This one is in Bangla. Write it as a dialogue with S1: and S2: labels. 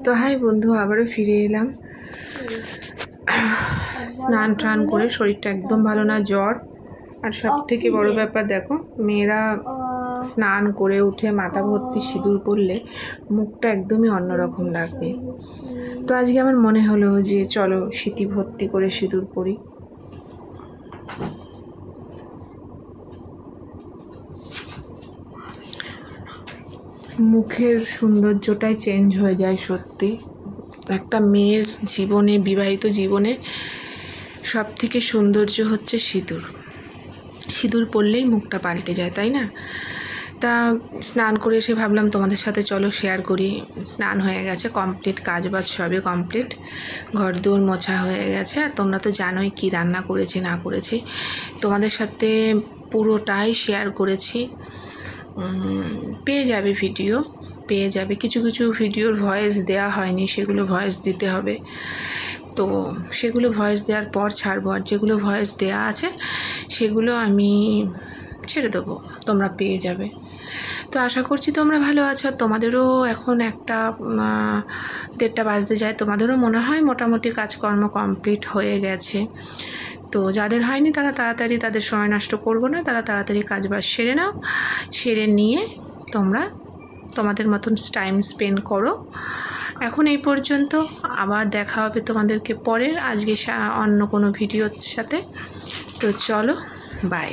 S1: তো হাই বন্ধু, আবারও ফিরে এলাম। স্নান টান করে শরীরটা একদম ভালো না, জ্বর। আর সব থেকে বড় ব্যাপার দেখো, মেয়েরা স্নান করে উঠে মাথা ভর্তি সিঁদুর পরলে মুখটা একদমই অন্যরকম লাগবে। তো আজকে আমার মনে হলো যে চলো সিঁথি ভর্তি করে সিঁদুর পরি। মুখের সৌন্দর্যটাই চেঞ্জ হয়ে যায় সত্যি। একটা মেয়ের জীবনে, বিবাহিত জীবনে সব থেকে সৌন্দর্য হচ্ছে সিঁদুর। সিঁদুর পরলেই মুখটা পাল্টে যায়, তাই না? তা স্নান করে এসে ভাবলাম তোমাদের সাথে চলো শেয়ার করি। স্নান হয়ে গেছে, কমপ্লিট, কাজ বাজ সবই কমপ্লিট, ঘর দৌড় মোছা হয়ে গেছে। আর তোমরা তো জানোই কি রান্না করেছি না করেছি, তোমাদের সাথে পুরোটাই শেয়ার করেছি। পেয়ে যাবে ভিডিও, পেয়ে যাবে। কিছু কিছু ভিডিওর ভয়েস দেওয়া হয়নি, সেগুলো ভয়েস দিতে হবে। তো সেগুলো ভয়েস দেওয়ার পর ছাড়বো, আর যেগুলো ভয়েস দেওয়া আছে সেগুলো আমি ছেড়ে দেবো, তোমরা পেয়ে যাবে। তো আশা করছি তোমরা ভালো আছো। তোমাদেরও এখন 1-1:30 বাজতে যায়, তোমাদেরও মনে হয় মোটামুটি কাজকর্ম কমপ্লিট হয়ে গেছে। তো যাদের হয়নি তারা তাড়াতাড়ি, তাদের সময় নষ্ট করবো না, তারা তাড়াতাড়ি কাজ বাজ সেরে নাও। সেরে নিয়ে তোমরা তোমাদের মতন টাইম স্পেন্ড করো। এখন এই পর্যন্ত, আবার দেখা হবে তোমাদেরকে পরে, আজকে অন্য কোনো ভিডিওর সাথে। তো চলো, বাই।